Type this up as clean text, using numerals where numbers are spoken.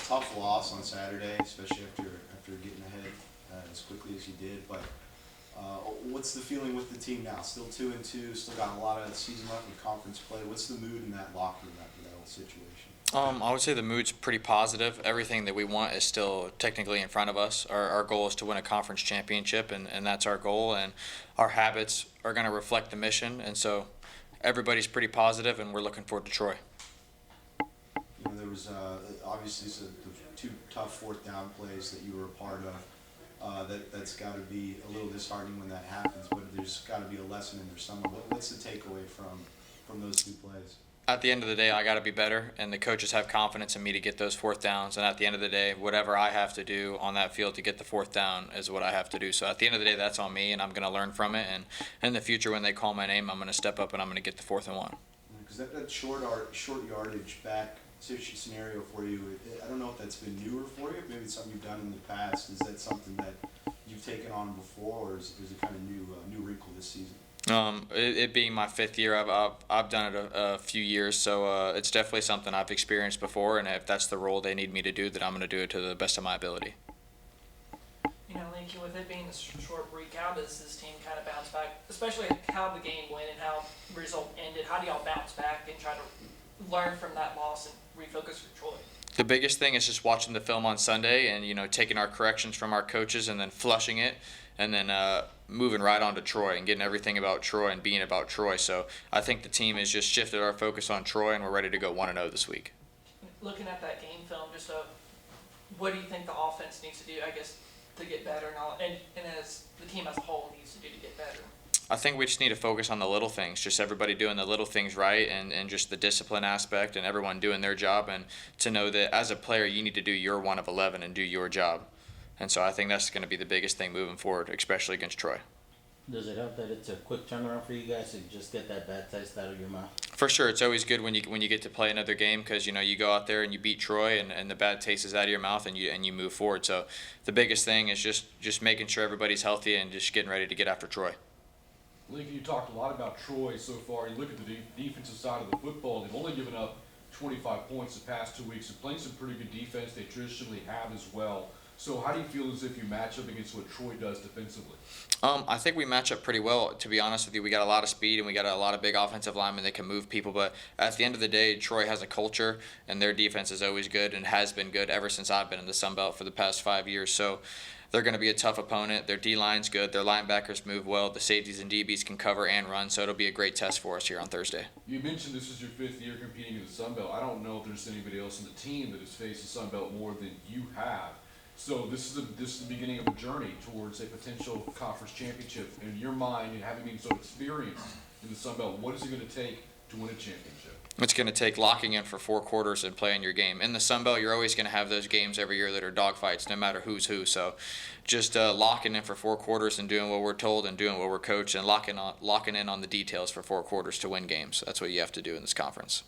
tough loss on Saturday, especially after getting ahead as quickly as you did. But what's the feeling with the team now? Still 2-2, still got a lot of season left in conference play. What's the mood in that locker room after that whole situation? I would say the mood's pretty positive. Everything that we want is still technically in front of us. Our goal is to win a conference championship, and that's our goal. And our habits are going to reflect the mission. And so everybody's pretty positive, and we're looking forward to Troy. You know, there was obviously the two tough fourth down plays that you were a part of. That's got to be a little disheartening when that happens, but there's got to be a lesson in there somewhere. What's the takeaway from those two plays? At the end of the day, I got to be better, and the coaches have confidence in me to get those fourth downs. And at the end of the day, whatever I have to do on that field to get the fourth down is what I have to do. So at the end of the day, that's on me, and I'm going to learn from it. And in the future, when they call my name, I'm going to step up and I'm going to get the 4th and 1. Because that short yardage back scenario for you, I don't know if that's been newer for you. Maybe it's something you've done in the past. Is that something that you've taken on before, or is it kind of new wrinkle this season? It being my 5th year, I've done it a few years, so it's definitely something I've experienced before. And if that's the role they need me to do, then I'm going to do it to the best of my ability. You know, Lincoln, with it being a short week, how does this team kind of bounce back, especially how the game went and how the result ended? How do y'all bounce back and try to learn from that loss and refocus for Troy? The biggest thing is just watching the film on Sunday and, taking our corrections from our coaches and then flushing it and then moving right on to Troy and getting everything about Troy and being about Troy. So I think the team has just shifted our focus on Troy, and we're ready to go 1-0 this week. Looking at that game film, what do you think the offense needs to do, I guess, to get better and as the team as a whole needs to do to get better? I think we just need to focus on the little things, just everybody doing the little things right and just the discipline aspect and everyone doing their job, and to know that as a player you need to do your 1 of 11 and do your job. And so I think that's going to be the biggest thing moving forward, especially against Troy. Does it help that it's a quick turnaround for you guys to just get that bad taste out of your mouth? For sure, it's always good when you get to play another game because you go out there and you beat Troy and the bad taste is out of your mouth and you move forward. So the biggest thing is just making sure everybody's healthy and just getting ready to get after Troy. Lincoln, you talked a lot about Troy so far. You look at the defensive side of the football, they've only given up 25 points the past 2 weeks. They're playing some pretty good defense. They traditionally have as well. So how do you feel as if you match up against what Troy does defensively? I think we match up pretty well, to be honest with you. We got a lot of speed and we got a lot of big offensive linemen that can move people. But at the end of the day, Troy has a culture, and their defense is always good and has been good ever since I've been in the Sun Belt for the past 5 years. So they're going to be a tough opponent. Their D-line's good. Their linebackers move well. The safeties and DBs can cover and run. So it'll be a great test for us here on Thursday. You mentioned this is your 5th year competing in the Sun Belt. I don't know if there's anybody else on the team that has faced the Sun Belt more than you have. So this is the beginning of a journey towards a potential conference championship. In your mind, and having been so experienced in the Sun Belt, what is it going to take to win a championship? It's going to take locking in for 4 quarters and playing your game. In the Sun Belt, you're always going to have those games every year that are dogfights, no matter who's who. So just locking in for 4 quarters and doing what we're told and doing what we're coached and locking in on the details for 4 quarters to win games. That's what you have to do in this conference.